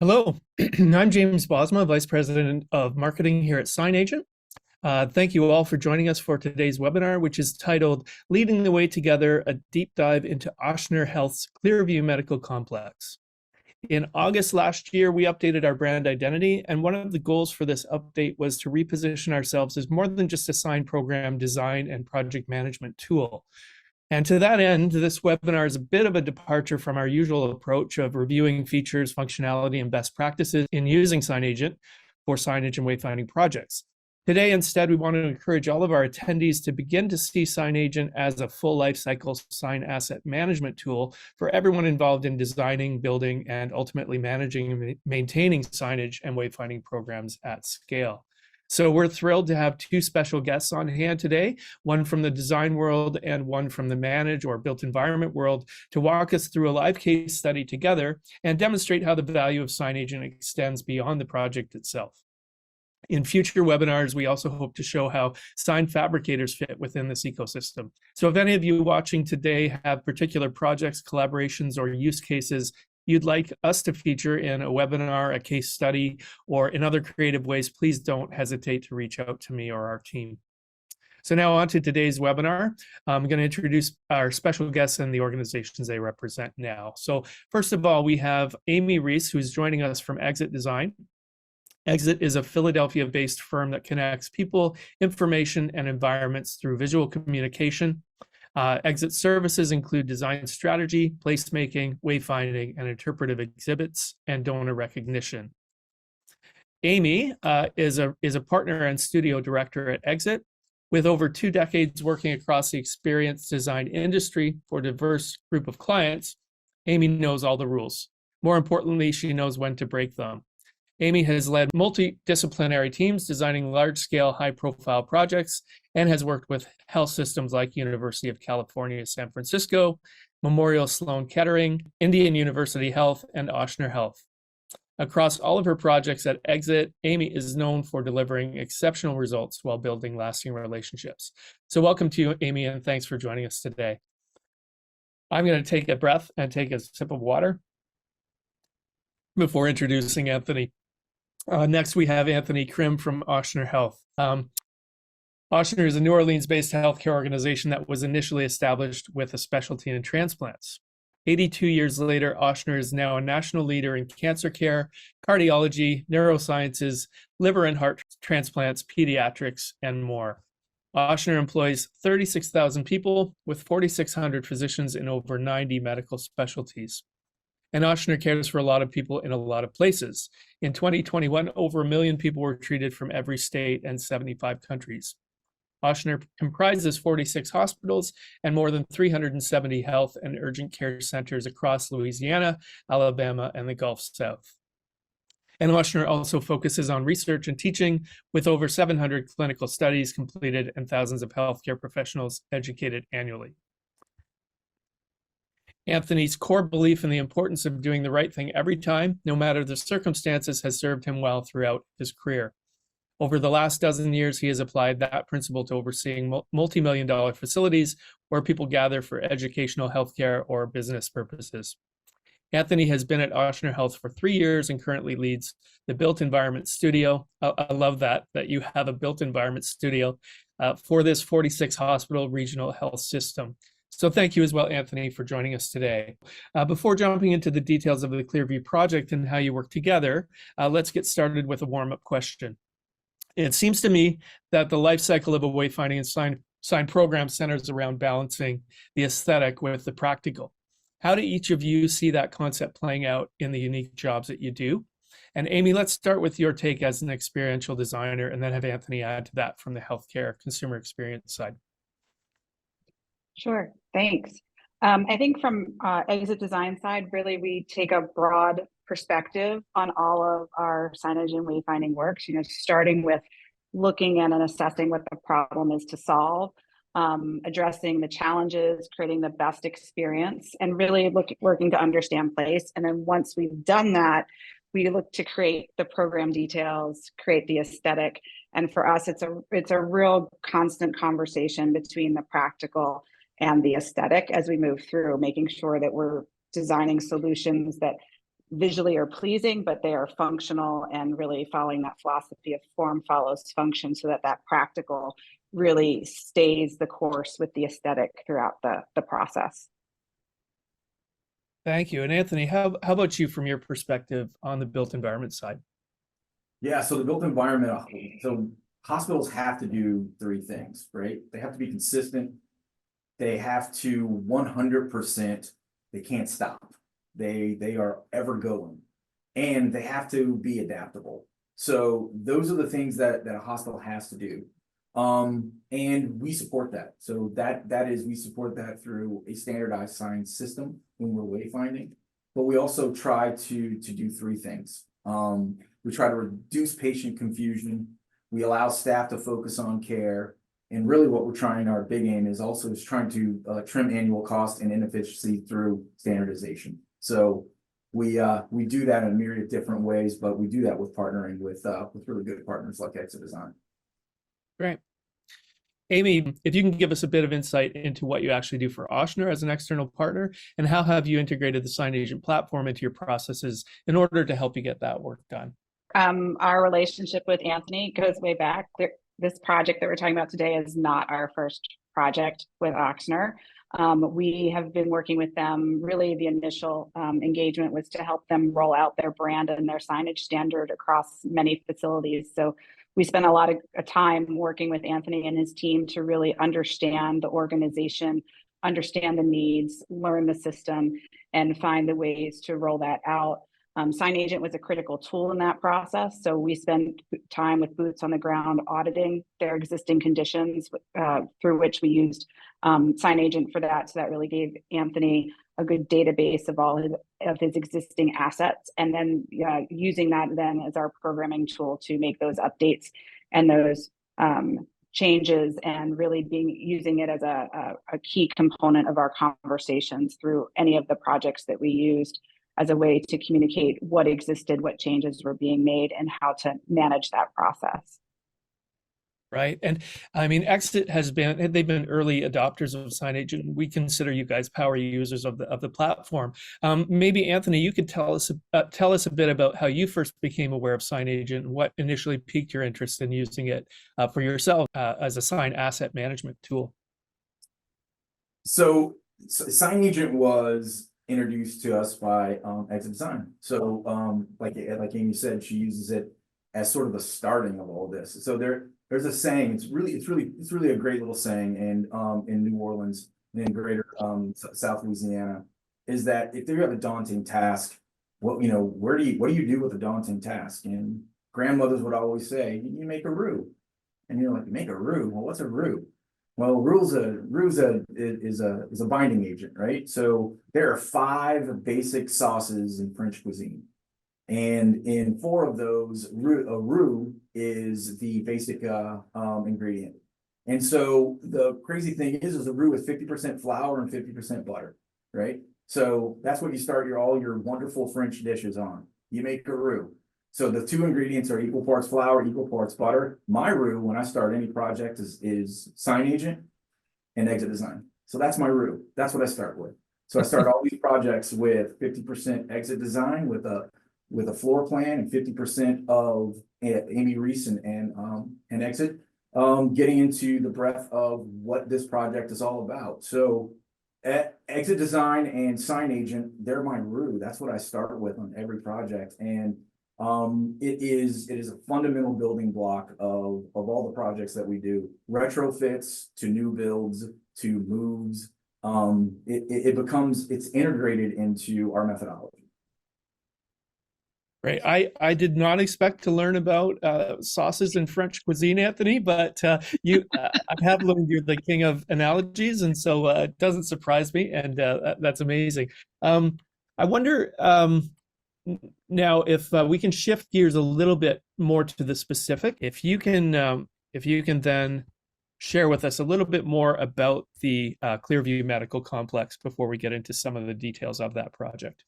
Hello, I'm James Bosma, Vice President of Marketing here at SignAgent. Thank you all for joining us for today's webinar, which is titled Leading the Way Together, a deep dive into Ochsner Health's Clearview Medical Complex. In August last year, we updated our brand identity, and one of the goals for this update was to reposition ourselves as more than just a sign program design and project management tool. And to that end, this webinar is a bit of a departure from our usual approach of reviewing features, functionality, and best practices in using SignAgent for signage and wayfinding projects. Today, instead, we want to encourage all of our attendees to begin to see SignAgent as a full lifecycle sign asset management tool for everyone involved in designing, building, and ultimately managing and maintaining signage and wayfinding programs at scale. So we're thrilled to have two special guests on hand today, one from the design world and one from the manage or built environment world, to walk us through a live case study together and demonstrate how the value of SignAgent extends beyond the project itself. In future webinars, we also hope to show how sign fabricators fit within this ecosystem. So if any of you watching today have particular projects, collaborations, or use cases you'd like us to feature in a webinar, a case study, or in other creative ways, please don't hesitate to reach out to me or our team. So now on to today's webinar. I'm going to introduce our special guests and the organizations they represent now. So first of all, we have Amy Rees, who's joining us from Exit Design. Exit is a Philadelphia-based firm that connects people, information, and environments through visual communication. Exit services include design strategy, placemaking, wayfinding, and interpretive exhibits, and donor recognition. Amy is a partner and studio director at Exit. With over 2 decades working across the experience design industry for a diverse group of clients, Amy knows all the rules. More importantly, she knows when to break them. Amy has led multidisciplinary teams designing large-scale, high-profile projects and has worked with health systems like University of California, San Francisco, Memorial Sloan Kettering, Indian University Health, and Ochsner Health. Across all of her projects at Exit, Amy is known for delivering exceptional results while building lasting relationships. So welcome to you, Amy, and thanks for joining us today. I'm going to take a breath and take a sip of water before introducing Anthony. Next, we have Anthony Crim from Ochsner Health. Ochsner is a New Orleans-based healthcare organization that was initially established with a specialty in transplants. 82 years later, Ochsner is now a national leader in cancer care, cardiology, neurosciences, liver and heart transplants, pediatrics, and more. Ochsner employs 36,000 people with 4,600 physicians in over 90 medical specialties. And Ochsner cares for a lot of people in a lot of places. In 2021, over 1 million people were treated from every state and 75 countries. Ochsner comprises 46 hospitals and more than 370 health and urgent care centers across Louisiana, Alabama, and the Gulf South. And Ochsner also focuses on research and teaching, with over 700 clinical studies completed and thousands of healthcare professionals educated annually. Anthony's core belief in the importance of doing the right thing every time, no matter the circumstances, has served him well throughout his career. Over the last dozen years, he has applied that principle to overseeing multi-million-dollar facilities where people gather for educational, healthcare, or business purposes. Anthony has been at Ochsner Health for 3 years and currently leads the Built Environment Studio. I love that you have a Built Environment Studio for this 46 hospital regional health system. So thank you as well, Anthony, for joining us today. Before jumping into the details of the Clearview project and how you work together, let's get started with a warm-up question. It seems to me that the life cycle of a wayfinding and sign program centers around balancing the aesthetic with the practical. How do each of you see that concept playing out in the unique jobs that you do? And Amy, let's start with your take as an experiential designer, and then have Anthony add to that from the healthcare consumer experience side. Sure, thanks. I think from Exit Design side, really we take a broad perspective on all of our signage and wayfinding works, starting with looking at and assessing what the problem is to solve, addressing the challenges, creating the best experience, and really working to understand place. And then once we've done that, we look to create the program details, create the aesthetic. And for us, it's a real constant conversation between the practical and the aesthetic as we move through, making sure that we're designing solutions that visually are pleasing, but they are functional and really following that philosophy of form follows function, so that that practical really stays the course with the aesthetic throughout the process. Thank you. And Anthony, how about you from your perspective on the built environment side? Yeah, so the built environment, so hospitals have to do three things, right? They have to be consistent. They have to 100%, they can't stop. They are ever going, and they have to be adaptable. So those are the things that a hospital has to do. And we support that. So we support that through a standardized sign system when we're wayfinding, but we also try to do three things. We try to reduce patient confusion. We allow staff to focus on care. And really what we're trying, our big aim is trying to trim annual cost and inefficiency through standardization. So we do that in a myriad of different ways, but we do that with partnering with really good partners like Exit Design. Great. Amy, if you can give us a bit of insight into what you actually do for Ochsner as an external partner, and how have you integrated the SignAgent platform into your processes in order to help you get that work done? Our relationship with Anthony goes way back. This project that we're talking about today is not our first project with Ochsner. We have been working with them. Really, the initial engagement was to help them roll out their brand and their signage standard across many facilities. So we spent a lot of time working with Anthony and his team to really understand the organization, understand the needs, learn the system, and find the ways to roll that out. SignAgent was a critical tool in that process. So we spent time with boots on the ground auditing their existing conditions, through which we used SignAgent for that. So that really gave Anthony a good database of all of his existing assets, and then using that then as our programming tool to make those updates and those changes, and really using it as a key component of our conversations through any of the projects that we used, as a way to communicate what existed, what changes were being made, and how to manage that process. Right. And I mean, Exit they've been early adopters of SignAgent. We consider you guys power users of the platform. Maybe Anthony, you could tell us a bit about how you first became aware of SignAgent and what initially piqued your interest in using it for yourself as a sign asset management tool. So SignAgent was introduced to us by Exit Design. So like Amy said, she uses it as sort of the starting of all this. So there's a saying, it's really a great little saying in New Orleans and in greater South Louisiana, is that if you have a daunting task, what do you do with a daunting task? And grandmothers would always say, you make a roux. And you're like, make a roux? Well, what's a roux? Well, roux is a binding agent, right? So there are 5 basic sauces in French cuisine. And in 4 of those, a roux is the basic ingredient. And so the crazy thing is a roux is 50% flour and 50% butter, right? So that's what you start all your wonderful French dishes on. You make a roux. So the 2 ingredients are equal parts flour, equal parts butter. My roux, when I start any project, is SignAgent and Exit Design. So that's my roux. That's what I start with. So I start all these projects with 50% Exit Design with a floor plan and 50% of Amy Rees and Exit, getting into the breadth of what this project is all about. So Exit Design and SignAgent, they're my roux. That's what I start with on every project. And it is a fundamental building block of all the projects that we do, retrofits to new builds to moves. It's integrated into our methodology. Right. I did not expect to learn about sauces in French cuisine, Anthony, but I have learned you're the king of analogies, and so it doesn't surprise me, and that's amazing. I wonder now if we can shift gears a little bit more to the specific. If you can then share with us a little bit more about the Clearview Medical Complex before we get into some of the details of that project.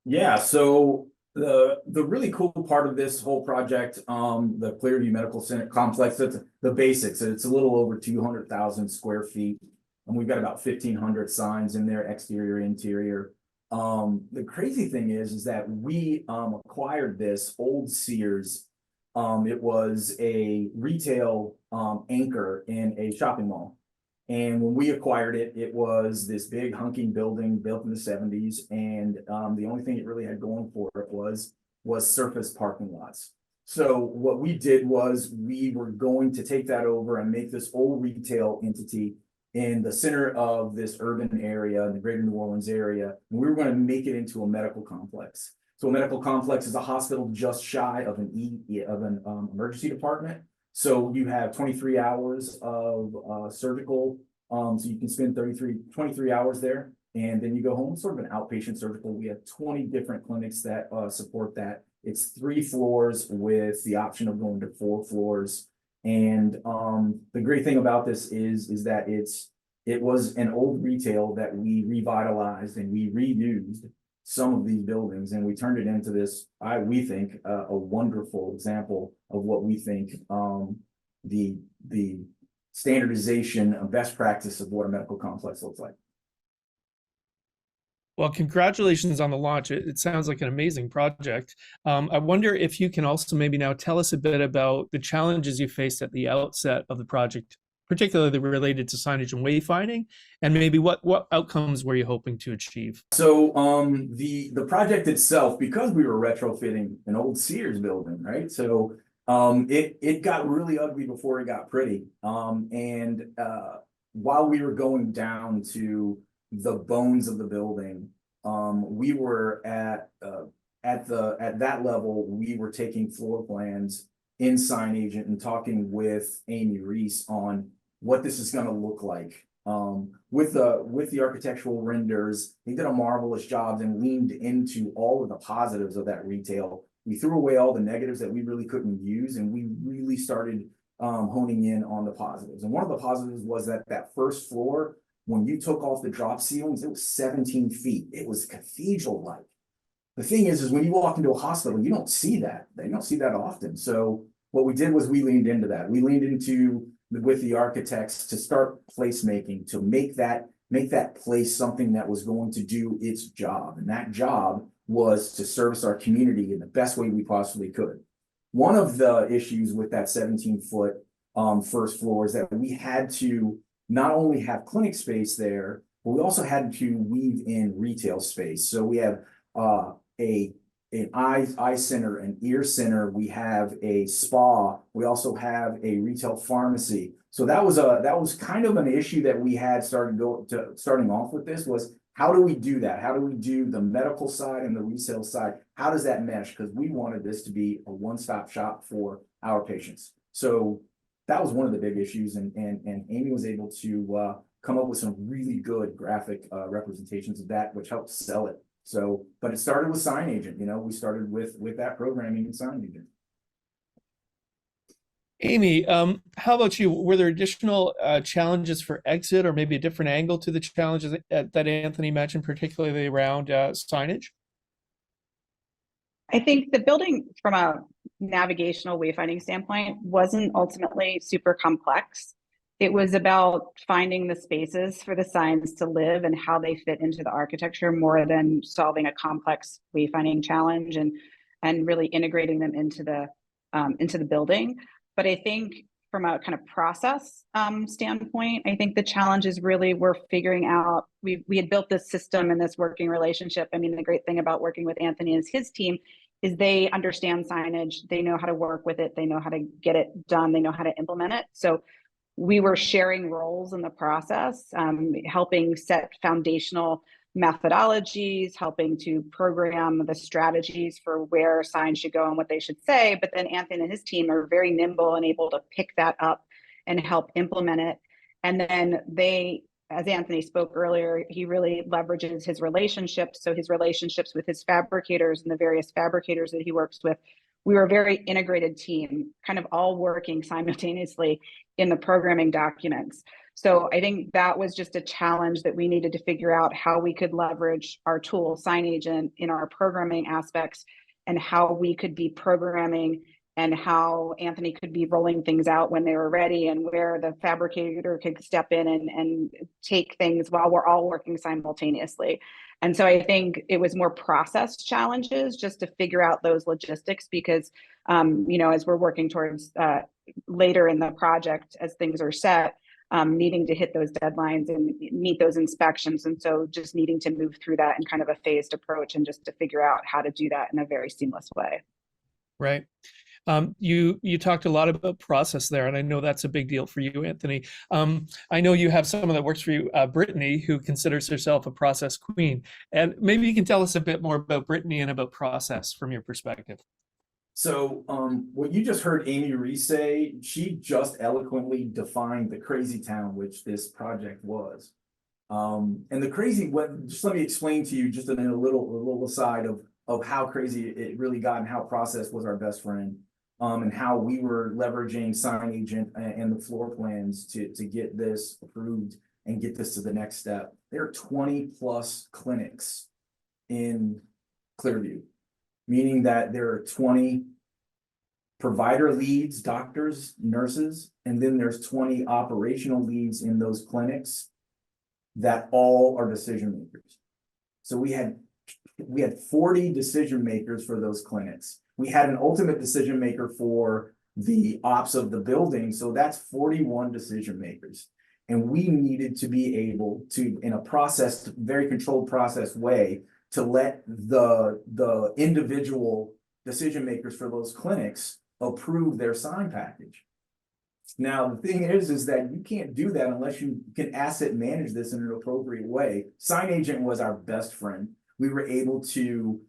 Yeah. So the really cool part of this whole project, the Clearview Medical Center Complex, that's the basics. It's a little over 200,000 square feet, and we've got about 1,500 signs in there, exterior, interior. The crazy thing is that we acquired this old Sears. It was a retail anchor in a shopping mall. And when we acquired it, it was this big hunking building built in the 70s. And the only thing it really had going for it was surface parking lots. So what we did was we were going to take that over and make this old retail entity in the center of this urban area, in the greater New Orleans area. And we were going to make it into a medical complex. So a medical complex is a hospital just shy of an emergency department. So you have 23 hours of surgical, so you can spend 23 hours there, and then you go home, sort of an outpatient surgical. We have 20 different clinics that support that. It's 3 floors with the option of going to 4 floors. And the great thing about this is that it was an old retail that we revitalized and we reused some of these buildings, and we turned it into this, we think, a wonderful example of what we think the standardization of best practice of what a medical complex looks like. Well, congratulations on the launch. It sounds like an amazing project. I wonder if you can also maybe now tell us a bit about the challenges you faced at the outset of the project, particularly related to signage and wayfinding, and maybe what outcomes were you hoping to achieve? So the project itself, because we were retrofitting an old Sears building, right? So it got really ugly before it got pretty. And while we were going down to the bones of the building, we were at that level, we were taking floor plans in SignAgent and talking with Amy Rees on what this is going to look like. With the architectural renders, they did a marvelous job and leaned into all of the positives of that retail. We threw away all the negatives that we really couldn't use, and we really started honing in on the positives. And one of the positives was that first floor, when you took off the drop ceilings, it was 17 feet. It was cathedral-like. The thing is when you walk into a hospital, you don't see that. They don't see that often. So what we did was we leaned into that. We leaned into with the architects to start placemaking, to make that place something that was going to do its job. And that job was to service our community in the best way we possibly could. One of the issues with that 17-foot first floor is that we had to not only have clinic space there, but we also had to weave in retail space. So we have an eye center, an ear center. We have a spa. We also have a retail pharmacy. So that was kind of an issue that we had starting off with this was, how do we do that? How do we do the medical side and the resale side? How does that mesh? Because we wanted this to be a one-stop shop for our patients. So that was one of the big issues, and Amy was able to come up with some really good graphic representations of that, which helped sell it. So, but it started with SignAgent. We started with that programming in SignAgent. Amy, how about you? Were there additional challenges for exit, or maybe a different angle to the challenges that Anthony mentioned, particularly around signage? I think the building from a navigational wayfinding standpoint wasn't ultimately super complex. It was about finding the spaces for the signs to live and how they fit into the architecture more than solving a complex wayfinding challenge and really integrating them into the building. But I think from a kind of process standpoint, I think the challenges really were figuring out, we had built this system and this working relationship. I mean, the great thing about working with Anthony and his team is they understand signage, they know how to work with it, they know how to get it done, they know how to implement it. So we were sharing roles in the process, helping set foundational methodologies, helping to program the strategies for where signs should go and what they should say. But then Anthony and his team are very nimble and able to pick that up and help implement it. And then they, as Anthony spoke earlier, he really leverages his relationships. So his relationships with his fabricators and the various fabricators that he works with. We were a very integrated team, kind of all working simultaneously in the programming documents. So I think that was just a challenge that we needed to figure out how we could leverage our tool SignAgent in our programming aspects and how we could be programming and how Anthony could be rolling things out when they were ready, and where the fabricator could step in and take things while we're all working simultaneously. And so I think it was more process challenges just to figure out those logistics, because, as we're working towards later in the project, as things are set, needing to hit those deadlines and meet those inspections. And so just needing to move through that in kind of a phased approach, and just to figure out how to do that in a very seamless way. Right. You talked a lot about process there, and I know that's a big deal for you, Anthony. I know you have someone that works for you, Brittany, who considers herself a process queen. And maybe you can tell us a bit more about Brittany and about process from your perspective. So what you just heard Amy Rees say, she just eloquently defined the crazy town which this project was. And the crazy, just let me explain to you just in a little aside of how crazy it really got, and how process was our best friend, and how we were leveraging SignAgent and the floor plans to get this approved and get this to the next step. There are 20 plus clinics in Clearview, meaning that there are 20 provider leads, doctors, nurses, and then there's 20 operational leads in those clinics that all are decision makers. So we had 40 decision makers for those clinics. We had an ultimate decision maker for the ops of the building. So that's 41 decision makers. And we needed to be able to, in a process, very controlled process way, to let the individual decision makers for those clinics approve their sign package. Now, the thing is that you can't do that unless you can asset manage this in an appropriate way. SignAgent was our best friend. We were able to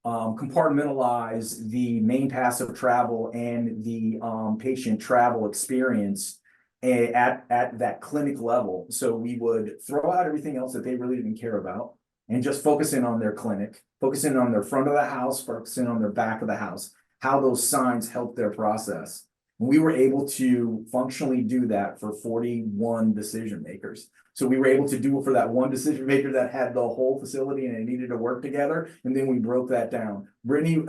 compartmentalize the main pass of travel and the patient travel experience at that clinic level. So we would throw out everything else that they really didn't care about and just focus in on their clinic, focus in on their front of the house, focus in on their back of the house, how those signs help their process. And we were able to functionally do that for 41 decision makers. So we were able to do it for that one decision maker that had the whole facility and it needed to work together. And then we broke that down. Brittany,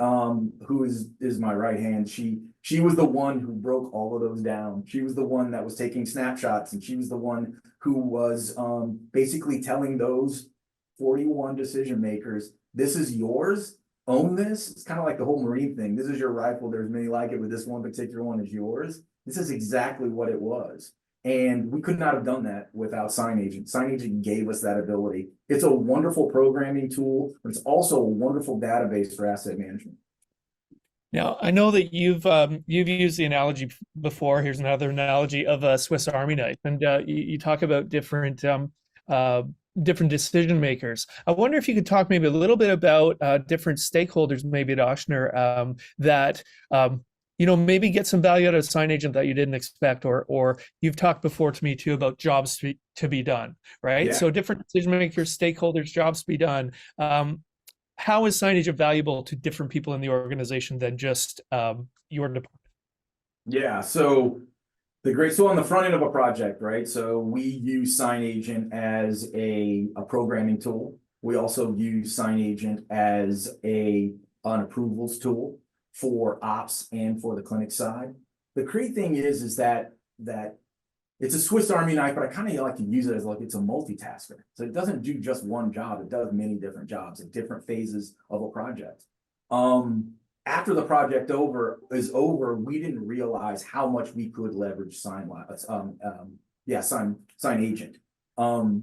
who is my right hand, she was the one who broke all of those down. She was the one that was taking snapshots, and she was the one who was basically telling those 41 decision makers, this is yours, own this. It's kind of like the whole Marine thing. This is your rifle. There's many like it, but this one particular one is yours. This is exactly what it was. And we could not have done that without SignAgent. SignAgent gave us that ability. It's a wonderful programming tool, but it's also a wonderful database for asset management. Now, I know that you've used the analogy before. Here's another analogy of a Swiss Army knife, and you talk about different decision makers. I wonder if you could talk maybe a little bit about different stakeholders, maybe at Ochsner, that maybe get some value out of SignAgent that you didn't expect, or you've talked before to me too about jobs to be done, right? Yeah. So different decision makers, stakeholders, jobs to be done. How is SignAgent valuable to different people in the organization than just your department? Yeah, so on the front end of a project, right? So we use SignAgent as a programming tool. We also use SignAgent as an approvals tool for ops and for the clinic side. The great thing is that it's a Swiss Army knife, but I kind of like to use it as like it's a multitasker. So it doesn't do just one job, it does many different jobs at different phases of a project. After the project is over, we didn't realize how much we could leverage SignAgent. And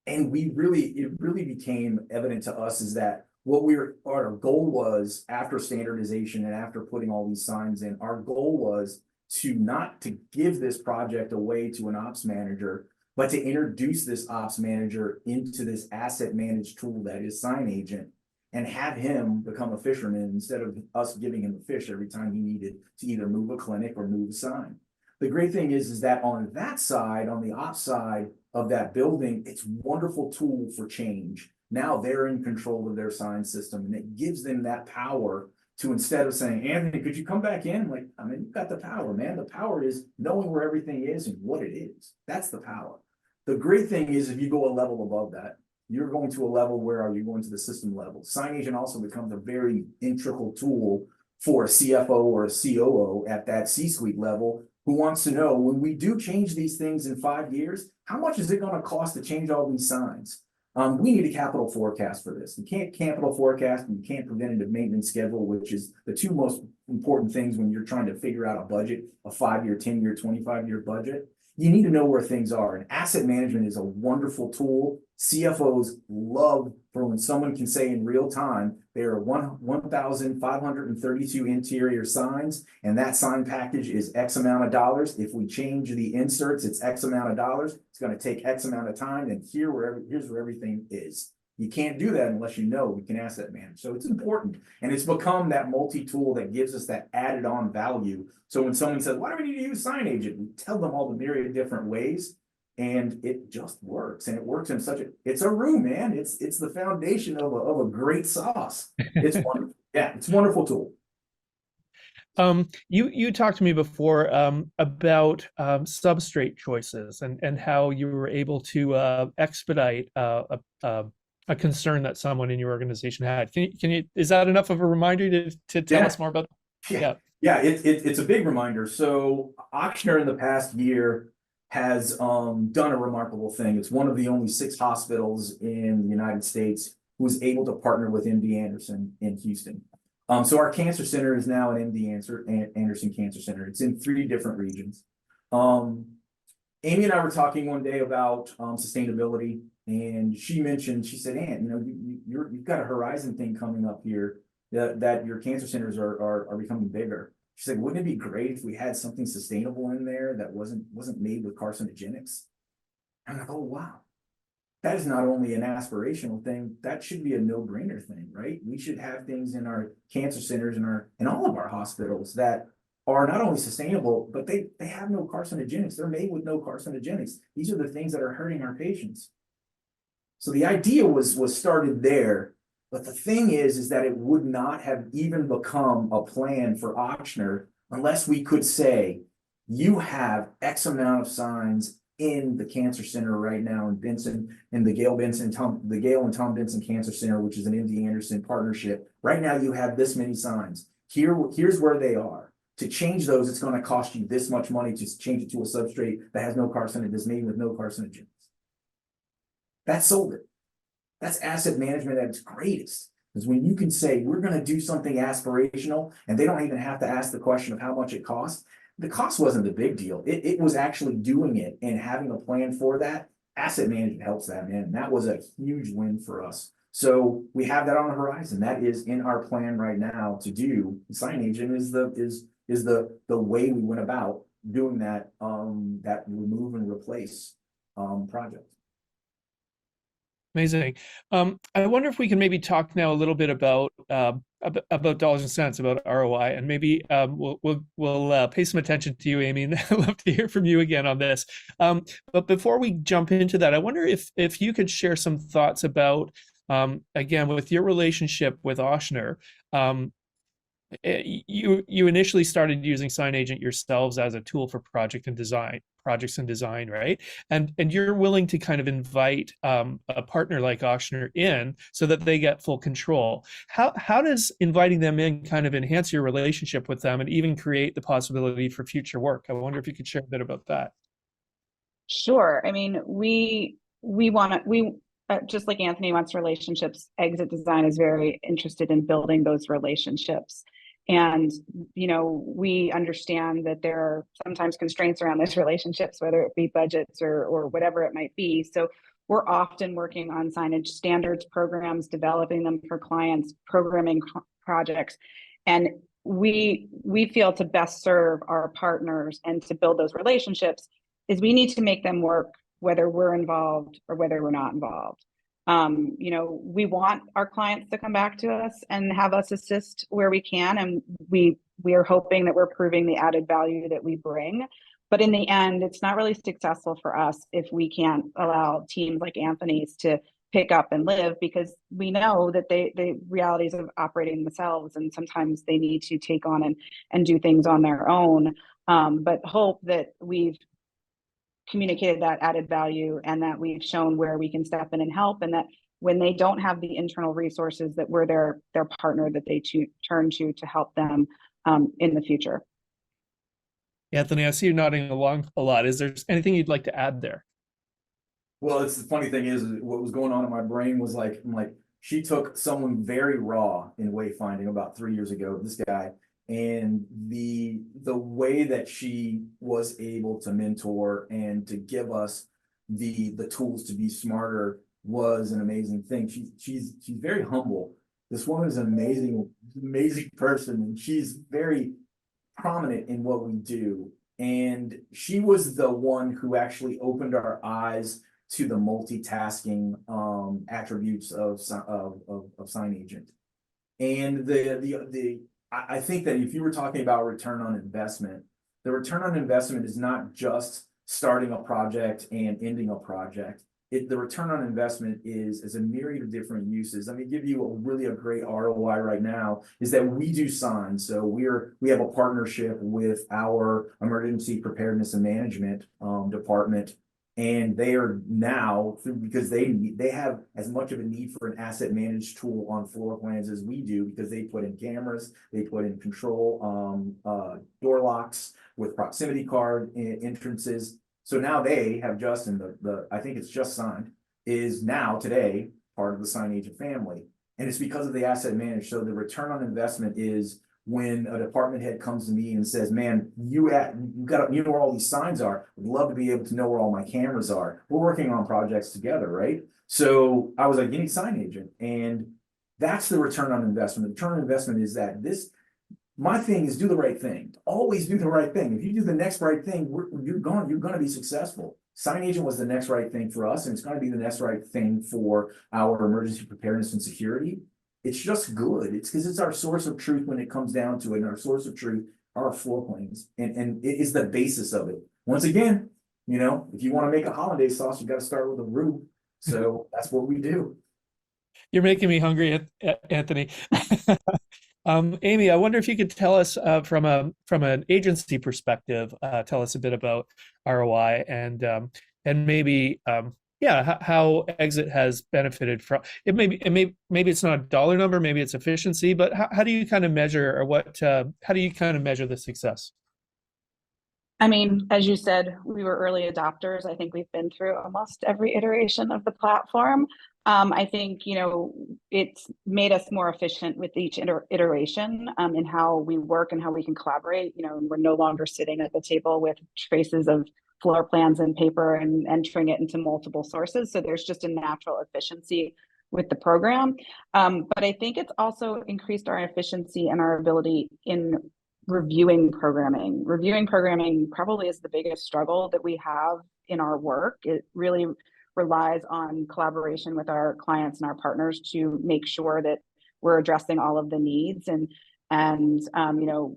it really became evident to us is that our goal was, after standardization and after putting all these signs in, our goal was not to give this project away to an ops manager, but to introduce this ops manager into this asset managed tool that is SignAgent, and have him become a fisherman instead of us giving him a fish every time he needed to either move a clinic or move a sign. The great thing is that on that side, on the ops side of that building, it's a wonderful tool for change. Now they're in control of their sign system, and it gives them that power to, instead of saying, Anthony, could you come back in? Like, I mean, you've got the power, man. The power is knowing where everything is and what it is. That's the power. The great thing is, if you go a level above that, you're going to a level where you're going to the system level. SignAgent also becomes a very integral tool for a CFO or a COO at that C-suite level who wants to know, when we do change these things in 5 years, how much is it going to cost to change all these signs? We need a capital forecast for this. You can't capital forecast and you can't preventative maintenance schedule, which is the two most important things when you're trying to figure out a budget, a 5-year, 10-year, 25-year budget. You need to know where things are. And asset management is a wonderful tool. CFOs love for when someone can say in real time, there are 1,532 interior signs, and that sign package is X amount of dollars. If we change the inserts, it's X amount of dollars. It's going to take X amount of time, and here's where everything is. You can't do that unless you know we can asset manage. So it's important. And it's become that multi-tool that gives us that added on value. So when someone says, why do we need to use SignAgent? We tell them all the myriad different ways, and it just works. And it works in it's a roux, man. It's the foundation of a great sauce. It's wonderful. Yeah, it's a wonderful tool. You talked to me before about substrate choices and how you were able to expedite a concern that someone in your organization had. Can you is that enough of a reminder to tell us more about? Yeah, it's a big reminder. So Ochsner in the past year has done a remarkable thing. It's one of the only 6 hospitals in the United States who's able to partner with MD Anderson in Houston. So our cancer center is now an MD Anderson Cancer Center. It's in 3 different regions. Amy and I were talking one day about sustainability, and she said, Ant, you've got a horizon thing coming up here that your cancer centers are becoming bigger. She said, wouldn't it be great if we had something sustainable in there that wasn't made with carcinogenics? I'm like, oh, wow. That is not only an aspirational thing, that should be a no-brainer thing, right? We should have things in our cancer centers and all of our hospitals that are not only sustainable, but they have no carcinogenics. They're made with no carcinogenics. These are the things that are hurting our patients. So the idea was started there, but the thing is that it would not have even become a plan for Ochsner unless we could say, you have X amount of signs in the cancer center right now in Benson, in the Gail and Tom Benson Cancer Center, which is an MD Anderson partnership. Right now, you have this many signs. Here's where they are. To change those, it's going to cost you this much money to change it to a substrate that has no carcinogens, that's made with no carcinogens. That sold it. That's asset management at its greatest. Because when you can say, we're going to do something aspirational, and they don't even have to ask the question of how much it costs. The cost wasn't the big deal. It was actually doing it and having a plan for that. Asset management helps that, man. And that was a huge win for us. So we have that on the horizon. That is in our plan right now to do. SignAgent is the way we went about doing that that remove and replace project. Amazing. I wonder if we can maybe talk now a little bit about dollars and cents, about ROI, and maybe we'll pay some attention to you, Amy, and I'd love to hear from you again on this. But before we jump into that, I wonder if you could share some thoughts about, again, with your relationship with Ochsner. You initially started using SignAgent yourselves as a tool for projects and design, right? And you're willing to kind of invite a partner like Ochsner in so that they get full control. How does inviting them in kind of enhance your relationship with them and even create the possibility for future work? I wonder if you could share a bit about that. Sure. I mean, we just like Anthony wants relationships, Exit Design is very interested in building those relationships. And, we understand that there are sometimes constraints around those relationships, whether it be budgets or whatever it might be. So we're often working on signage standards programs, developing them for clients, programming projects. And we feel to best serve our partners and to build those relationships is we need to make them work whether we're involved or whether we're not involved. We want our clients to come back to us and have us assist where we can. And we are hoping that we're proving the added value that we bring. But in the end, it's not really successful for us if we can't allow teams like Anthony's to pick up and live, because we know that the realities of operating themselves, and sometimes they need to take on and do things on their own. But hope that we've communicated that added value and that we've shown where we can step in and help, and that when they don't have the internal resources, that we're their partner that they turn to help them in the future. Anthony, I see you nodding along a lot. Is there anything you'd like to add there? Well, it's the funny thing is what was going on in my brain was like, I'm like, she took someone very raw in wayfinding about 3 years ago, this guy, and the way that she was able to mentor and to give us the tools to be smarter was an amazing thing. She's very humble. This woman is an amazing person, and she's very prominent in what we do. And she was the one who actually opened our eyes to the multitasking attributes of SignAgent. And I think that if you were talking about return on investment, the return on investment is not just starting a project and ending a project. The return on investment is a myriad of different uses. Let me give you a great ROI right now is that we do signs. So we have a partnership with our emergency preparedness and management department. And they are now, because they have as much of a need for an asset managed tool on floor plans as we do, because they put in cameras, they put in control door locks with proximity card entrances. So now they have Justin, I think it's Just Signed, is now today part of the SignAgent family. And it's because of the asset managed. So the return on investment is when a department head comes to me and says, man, you know where all these signs are. I'd love to be able to know where all my cameras are. We're working on projects together, right? So I was like, you need SignAgent. And that's the return on investment. The return on investment is that my thing is do the right thing. Always do the right thing. If you do the next right thing, you're going to be successful. SignAgent was the next right thing for us, and it's going to be the next right thing for our emergency preparedness and security. It's just good. It's because it's our source of truth when it comes down to it. And our source of truth are our floor plans. And it is the basis of it. Once again, if you want to make a hollandaise sauce, you got to start with a roux. So that's what we do. You're making me hungry, Anthony. Amy, I wonder if you could tell us from an agency perspective, tell us a bit about ROI and maybe how Exit has benefited from it. Maybe it's not a dollar number, maybe it's efficiency, but how do you kind of measure, or how do you kind of measure the success? I mean, as you said, we were early adopters. I think we've been through almost every iteration of the platform. I think, it's made us more efficient with each iteration in how we work and how we can collaborate. We're no longer sitting at the table with traces of floor plans and paper and entering it into multiple sources. So there's just a natural efficiency with the program. But I think it's also increased our efficiency and our ability in reviewing programming. Reviewing programming probably is the biggest struggle that we have in our work. It really relies on collaboration with our clients and our partners to make sure that we're addressing all of the needs. And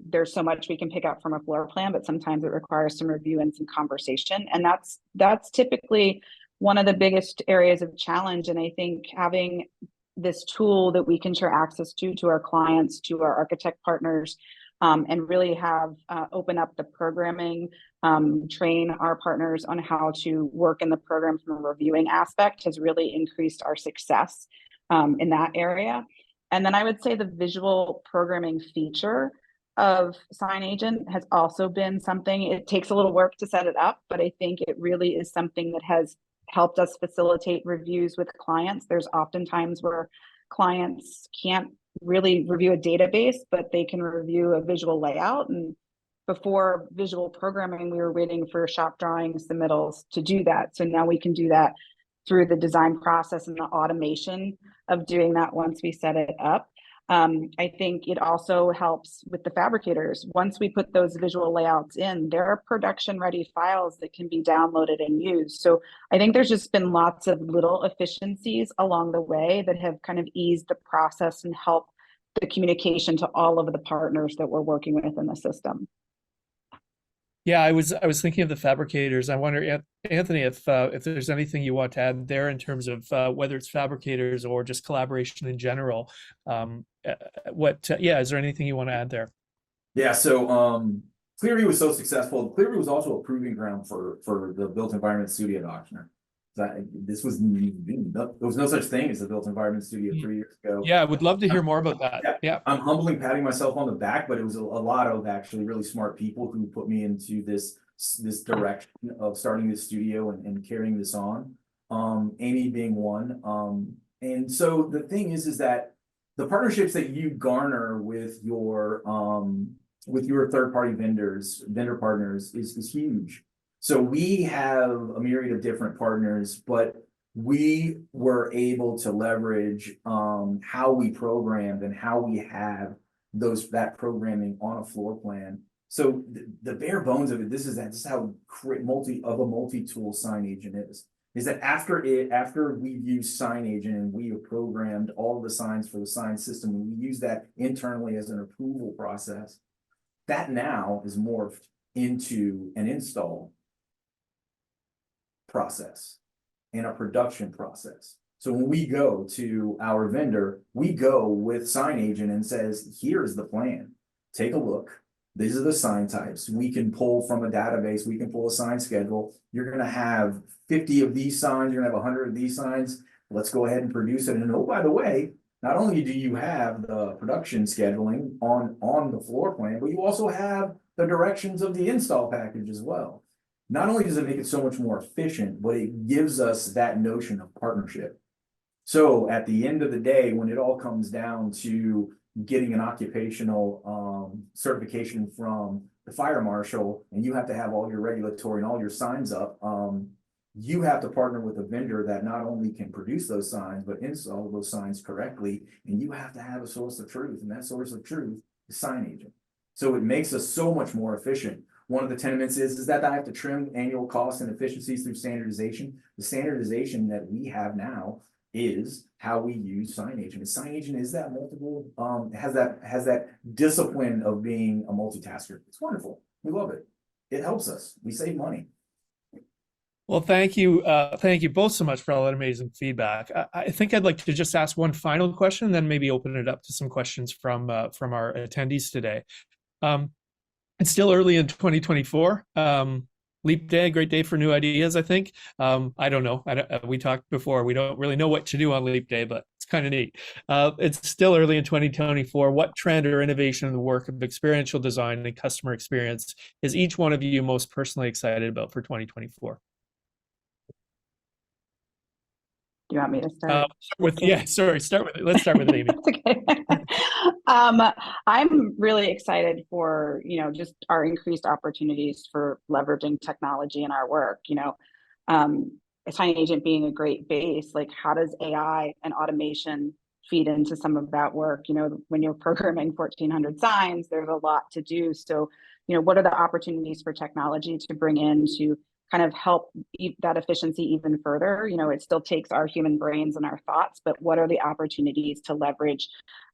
there's so much we can pick up from a floor plan, but sometimes it requires some review and some conversation. And that's typically one of the biggest areas of challenge. And I think having this tool that we can share access to our clients, to our architect partners, and really have open up the programming, train our partners on how to work in the program from a reviewing aspect has really increased our success in that area. And then I would say the visual programming feature of SignAgent has also been something. It takes a little work to set it up, but I think it really is something that has helped us facilitate reviews with clients. There's often times where clients can't really review a database, but they can review a visual layout. And before visual programming, we were waiting for shop drawings, submittals to do that. So now we can do that through the design process and the automation of doing that once we set it up. I think it also helps with the fabricators. Once we put those visual layouts in, there are production ready files that can be downloaded and used. So I think there's just been lots of little efficiencies along the way that have kind of eased the process and helped the communication to all of the partners that we're working with in the system. Yeah, I was thinking of the fabricators. I wonder, Anthony, if there's anything you want to add there in terms of whether it's fabricators or just collaboration in general. Is there anything you want to add there? Yeah, so Clearview was so successful. Clearview was also a proving ground for the built environment studio at Ochsner. This was there was no such thing as a built environment studio 3 years ago. Yeah, I would love to hear more about that. Yeah. I'm humbly patting myself on the back, but it was a lot of actually really smart people who put me into this direction of starting this studio and carrying this on. Amy being one. And so the thing is that the partnerships that you garner with your third-party vendor partners is huge. So we have a myriad of different partners, but we were able to leverage how we programmed and how we have that programming on a floor plan. So the bare bones of it, this is how multi-tool SignAgent is that after we've used SignAgent and we have programmed all of the signs for the sign system, and we use that internally as an approval process, that now is morphed into an install process and a production process. So when we go to our vendor, we go with SignAgent and says, here's the plan. Take a look. These are the sign types. We can pull from a database. We can pull a sign schedule. You're going to have 50 of these signs. You're going to have 100 of these signs. Let's go ahead and produce it. And oh, by the way, not only do you have the production scheduling on the floor plan, but you also have the directions of the install package as well. Not only does it make it so much more efficient, but it gives us that notion of partnership. So at the end of the day, when it all comes down to getting an occupational certification from the fire marshal, and you have to have all your regulatory and all your signs up, you have to partner with a vendor that not only can produce those signs, but install those signs correctly. And you have to have a source of truth, and that source of truth is SignAgent. So it makes us so much more efficient. One of the tenets is that I have to trim annual costs and efficiencies through standardization. The standardization that we have now is how we use SignAgent. And SignAgent is that multiple, has that discipline of being a multitasker. It's wonderful. We love it. It helps us. We save money. Well, thank you both so much for all that amazing feedback. I think I'd like to just ask one final question, and then maybe open it up to some questions from our attendees today. It's still early in 2024. Leap Day, great day for new ideas, I think. I don't know. We talked before. We don't really know what to do on Leap Day, but it's kind of neat. It's still early in 2024. What trend or innovation in the work of experiential design and customer experience is each one of you most personally excited about for 2024? Do you want me to start? Start with it. Let's start with it, Amy. Okay. I'm really excited for, just our increased opportunities for leveraging technology in our work. SignAgent being a great base, like how does AI and automation feed into some of that work? When you're programming 1,400 signs, there's a lot to do. So, what are the opportunities for technology to bring in to kind of help that efficiency even further? It still takes our human brains and our thoughts, but what are the opportunities to leverage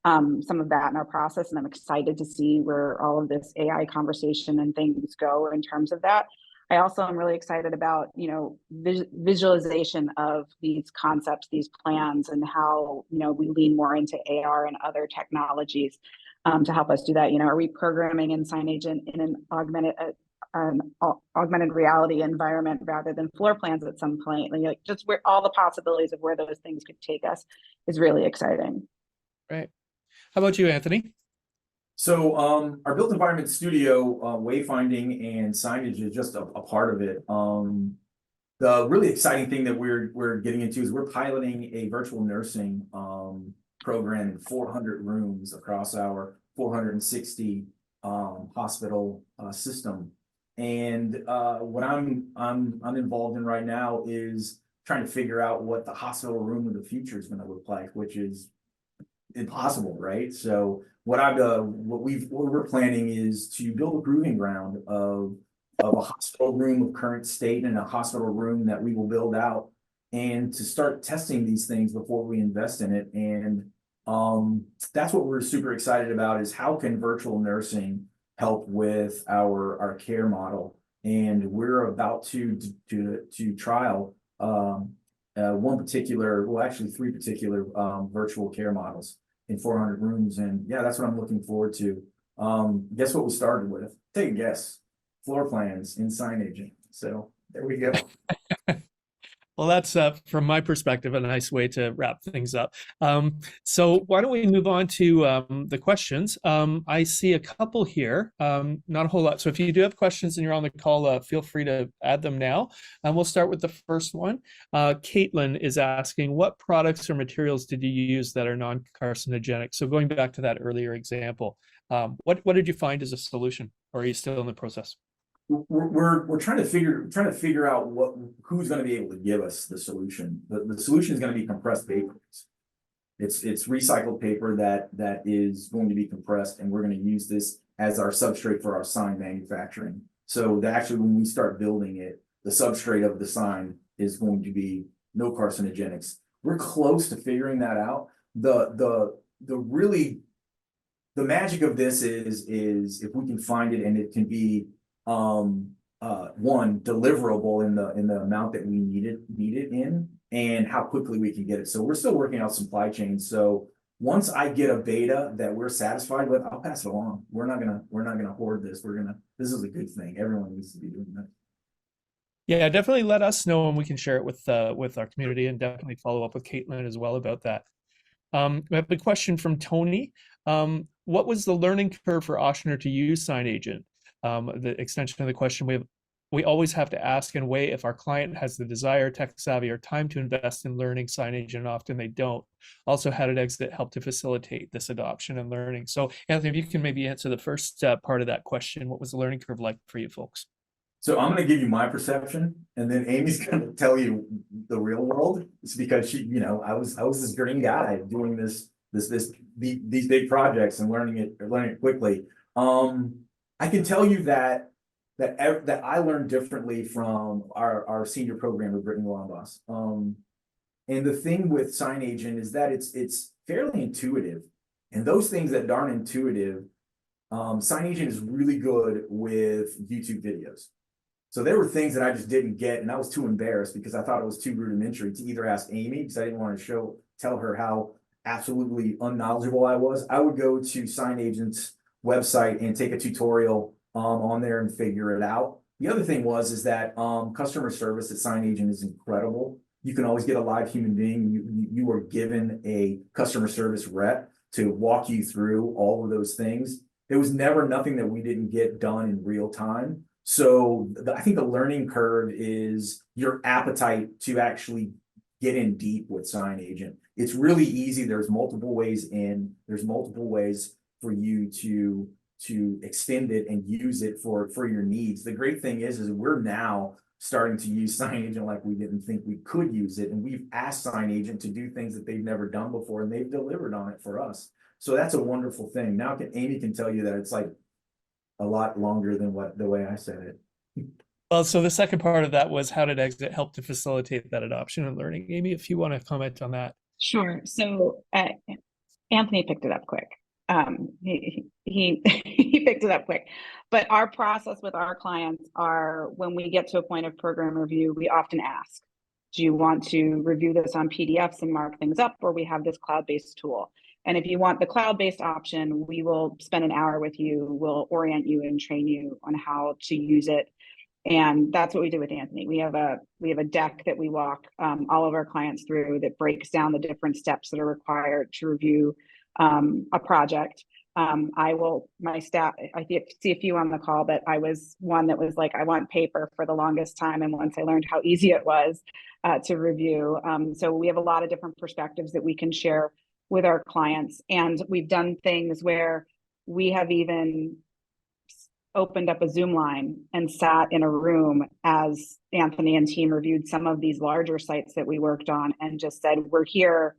some of that in our process? And I'm excited to see where all of this AI conversation and things go in terms of that. I also am really excited about, visualization of these concepts, these plans, and how, we lean more into AR and other technologies to help us do that. Are we programming in SignAgent in an augmented reality environment rather than floor plans at some point? Like just where all the possibilities of where those things could take us is really exciting. Right. How about you, Anthony? So our built environment studio, wayfinding and signage is just a part of it. The really exciting thing that we're getting into is we're piloting a virtual nursing program in 400 rooms across our 460 hospital system. And what I'm involved in right now is trying to figure out what the hospital room of the future is going to look like, which is impossible, right? So what we're planning is to build a proving ground of a hospital room of current state and a hospital room that we will build out, and to start testing these things before we invest in it. And that's what we're super excited about, is how can virtual nursing help with our care model. And we're about to trial three particular virtual care models in 400 rooms. And yeah, that's what I'm looking forward to. Guess what we started with? Take a guess. Floor plans in SignAgent. So there we go. Well, that's from my perspective a nice way to wrap things up. So why don't we move on to the questions? I see a couple here, not a whole lot. So if you do have questions and you're on the call, feel free to add them now. And we'll start with the first one. Caitlin is asking, what products or materials did you use that are non-carcinogenic? So going back to that earlier example, what did you find as a solution, or are you still in the process? We're trying to figure out who's going to be able to give us the solution. The solution is going to be compressed paper. It's recycled paper that is going to be compressed, and we're going to use this as our substrate for our sign manufacturing. So that actually, when we start building it, the substrate of the sign is going to be no carcinogenics. We're close to figuring that out. The magic of this is if we can find it and it can be one, deliverable in the amount that we need it in, and how quickly we can get it. So we're still working out supply chains. So once I get a beta that we're satisfied with, I'll pass it along. We're not gonna hoard this. This is a good thing. Everyone needs to be doing that. Yeah, definitely let us know and we can share it with our community, and definitely follow up with Caitlin as well about that. We have a question from Tony. What was the learning curve for Ochsner to use SignAgent? The extension of the question, we always have to ask and weigh if our client has the desire, tech savvy, or time to invest in learning SignAgent, and often they don't. Also, how did Exit help to facilitate this adoption and learning? So Anthony, if you can maybe answer the first part of that question, what was the learning curve like for you folks? So I'm going to give you my perception, and then Amy's going to tell you the real world. It's because I was this green guy doing these big projects and learning it quickly. I can tell you that I learned differently from our senior programmer, Brittany Lombas. And the thing with SignAgent is that it's fairly intuitive, and those things that aren't intuitive, SignAgent is really good with YouTube videos. So there were things that I just didn't get, and I was too embarrassed because I thought it was too rudimentary to either ask Amy, because I didn't want to tell her how absolutely unknowledgeable I was. I would go to SignAgent's website and take a tutorial on there and figure it out. The other thing is that customer service at SignAgent is incredible. You can always get a live human being. You are given a customer service rep to walk you through all of those things. It was never nothing that we didn't get done in real time. So I think the learning curve is your appetite to actually get in deep with SignAgent. It's really easy. There's multiple ways in. There's multiple ways for you to extend it and use it for your needs. The great thing is we're now starting to use SignAgent like we didn't think we could use it, and we've asked SignAgent to do things that they've never done before, and they've delivered on it for us. So that's a wonderful thing. Now Amy can tell you that it's like a lot longer than the way I said it. Well, so the second part of that was, how did Exit help to facilitate that adoption and learning? Amy, if you want to comment on that. Sure. So Anthony picked it up quick. He picked it up quick. But our process with our clients are, when we get to a point of program review, we often ask, do you want to review this on PDFs and mark things up, or we have this cloud-based tool? And if you want the cloud-based option, we will spend an hour with you. We'll orient you and train you on how to use it. And that's what we did with Anthony. We have a deck that we walk all of our clients through that breaks down the different steps that are required to review a project. My staff, I see a few on the call, but I was one that was like, I want paper for the longest time. And once I learned how easy it was to review. So we have a lot of different perspectives that we can share with our clients. And we've done things where we have even opened up a Zoom line and sat in a room as Anthony and team reviewed some of these larger sites that we worked on, and just said, we're here,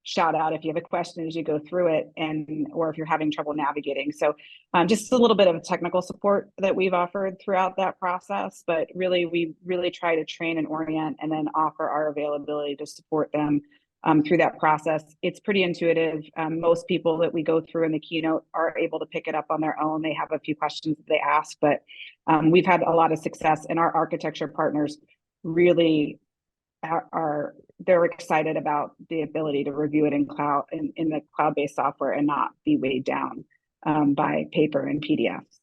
shout out if you have a question as you go through it, or if you're having trouble navigating. So just a little bit of technical support that we've offered throughout that process, but we really try to train and orient and then offer our availability to support them through that process. It's pretty intuitive. Most people that we go through in the keynote are able to pick it up on their own. They have a few questions that they ask, but we've had a lot of success, and our architecture partners really they're excited about the ability to review it in the cloud-based software and not be weighed down by paper and PDFs.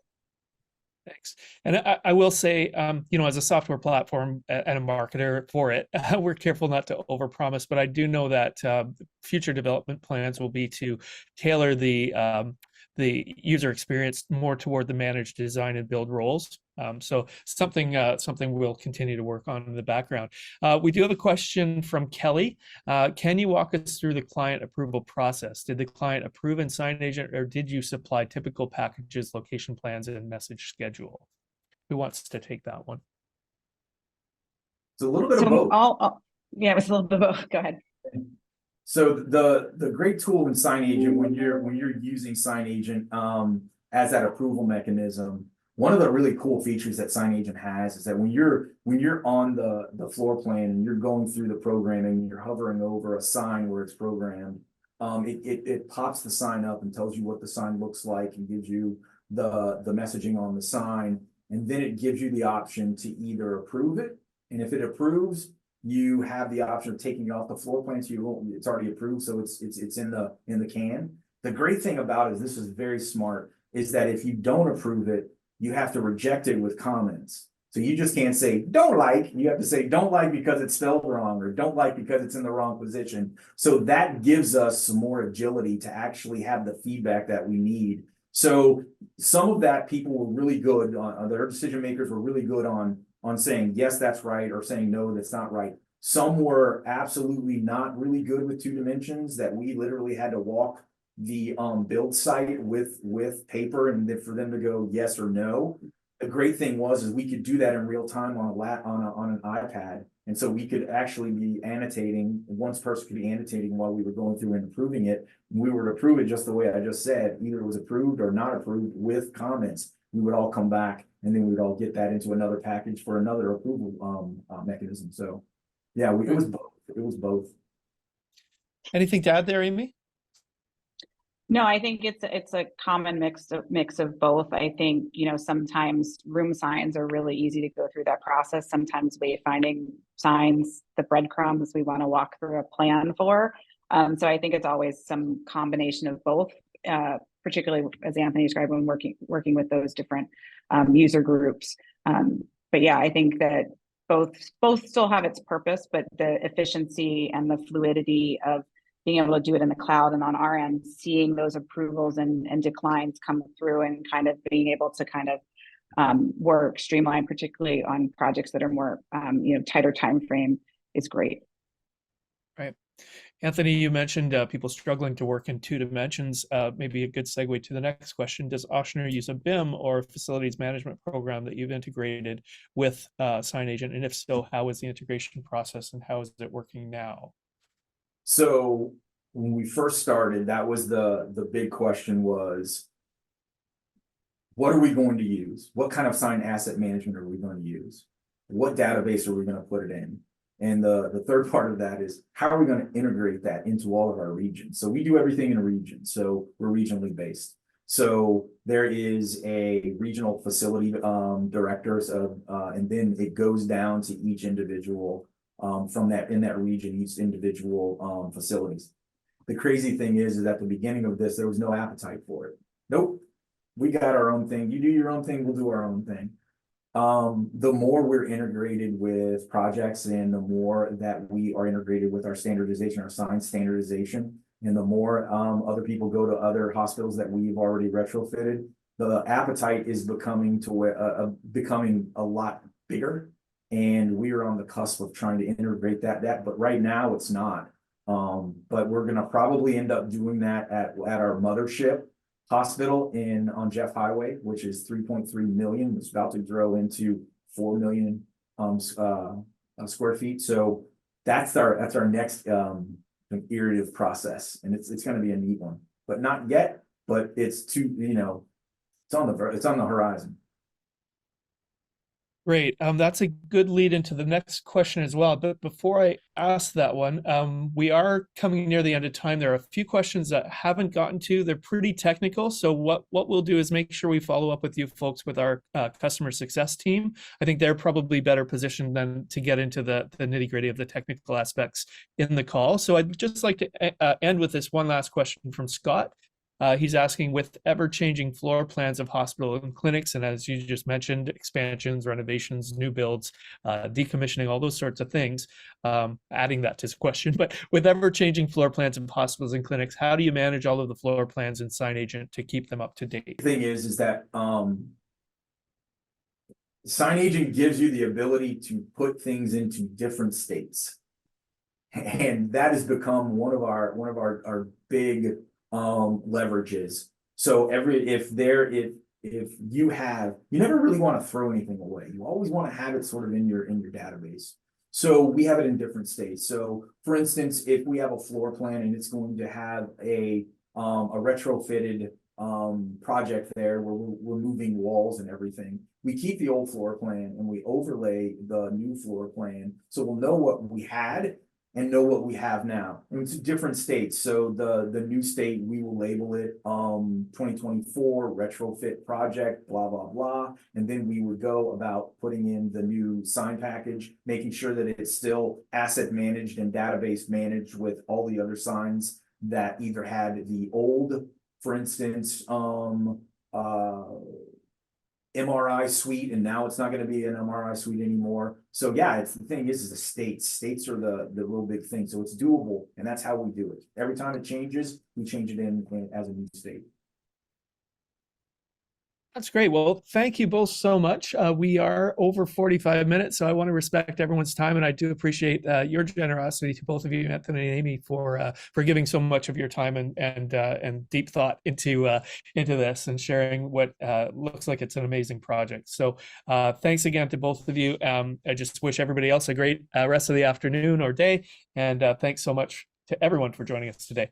Thanks. And I will say, as a software platform and a marketer for it, we're careful not to overpromise, but I do know that future development plans will be to tailor the user experience more toward the manage, design, and build roles. So something we'll continue to work on in the background. We do have a question from Kelly. Can you walk us through the client approval process? Did the client approve in SignAgent, or did you supply typical packages, location plans, and message schedule? Who wants to take that one? It's a little bit of both. Yeah, it was a little bit of both. Go ahead. So the great tool in SignAgent, when you're using SignAgent as that approval mechanism, one of the really cool features that SignAgent has is that when you're on the floor plan and you're going through the programming and you're hovering over a sign where it's programmed, it pops the sign up and tells you what the sign looks like and gives you the messaging on the sign, and then it gives you the option to either approve it, and if it approves, you have the option of taking it off the floor plan, so it's already approved, so it's in the can. The great thing about it is, this is very smart, is that if you don't approve it, you have to reject it with comments. So you just can't say don't like, you have to say don't like because it's spelled wrong, or don't like because it's in the wrong position. So that gives us some more agility to actually have the feedback that we need. So some of that, people were really good on, their decision makers were really good on saying yes, that's right, or saying no, that's not right. Some were absolutely not really good with 2 dimensions, that we literally had to walk the build site with paper and then for them to go yes or no. The great thing is we could do that in real time on an iPad, and so we could actually be annotating. One person could be annotating while we were going through and approving it. We were to approve it just the way I just said, either it was approved or not approved with comments. We would all come back, and then we'd all get that into another package for another approval mechanism. So yeah, it was both. It was both. Anything to add there, Amy? No, I think it's a common mix of both. I think, sometimes room signs are really easy to go through that process. Sometimes wayfinding signs, the breadcrumbs we want to walk through a plan for. So I think it's always some combination of both, particularly as Anthony described, when working with those different user groups. But yeah, I think that both still have its purpose, but the efficiency and the fluidity of being able to do it in the cloud and on our end, seeing those approvals and declines come through, and kind of being able to kind of work streamline, particularly on projects that are more tighter time frame, is great. Right. Anthony, you mentioned people struggling to work in 2 dimensions. Maybe a good segue to the next question. Does Ochsner use a BIM or facilities management program that you've integrated with SignAgent? And if so, how is the integration process and how is it working now? So when we first started, that was the big question was, what are we going to use? What kind of sign asset management are we going to use? What database are we going to put it in? And the third part of that is, how are we going to integrate that into all of our regions? So we do everything in a region, so we're regionally based. So there is a regional facility directors and then it goes down to each individual from in that region, each individual facilities. The crazy thing is at the beginning of this, there was no appetite for it. Nope, we got our own thing. You do your own thing, we'll do our own thing. The more we're integrated with projects, and the more that we are integrated with our standardization, our sign standardization, and the more other people go to other hospitals that we've already retrofitted, the appetite is becoming a lot bigger. And we are on the cusp of trying to integrate that, but right now it's not. But we're gonna probably end up doing that at our mothership hospital on Jeff Highway, which is 3.3 million. It's about to grow into 4 million square feet. So that's our next iterative process, and it's going to be a neat one, but not yet. But it's it's on the horizon. Great. That's a good lead into the next question as well. But before I ask that one, we are coming near the end of time. There are a few questions that haven't gotten to. They're pretty technical. So what we'll do is make sure we follow up with you folks with our customer success team. I think they're probably better positioned than to get into the nitty gritty of the technical aspects in the call. So I'd just like to end with this one last question from Scott. He's asking, with ever-changing floor plans of hospitals and clinics, and as you just mentioned, expansions, renovations, new builds, decommissioning, all those sorts of things, adding that to his question, but with ever-changing floor plans of hospitals and clinics, how do you manage all of the floor plans in SignAgent to keep them up to date? The thing is that SignAgent gives you the ability to put things into different states. And that has become one of our big leverages. So if you never really want to throw anything away. You always want to have it sort of in your database. So we have it in different states. So for instance, if we have a floor plan and it's going to have a retrofitted project there where we're moving walls and everything, we keep the old floor plan and we overlay the new floor plan, so we'll know what we had and know what we have now. And it's different states. So the new state, we will label it 2024 retrofit project, blah, blah, blah. And then we would go about putting in the new sign package, making sure that it's still asset managed and database managed with all the other signs that either had the old, for instance, MRI suite, and now it's not going to be an MRI suite anymore. So yeah, the thing is the states are the real big thing. So it's doable, and that's how we do it. Every time it changes, we change it in as a new state. That's great. Well, thank you both so much. We are over 45 minutes, so I want to respect everyone's time, and I do appreciate your generosity to both of you, Anthony and Amy, for giving so much of your time and deep thought into this and sharing what looks like it's an amazing project. So thanks again to both of you. I just wish everybody else a great rest of the afternoon or day, and thanks so much to everyone for joining us today.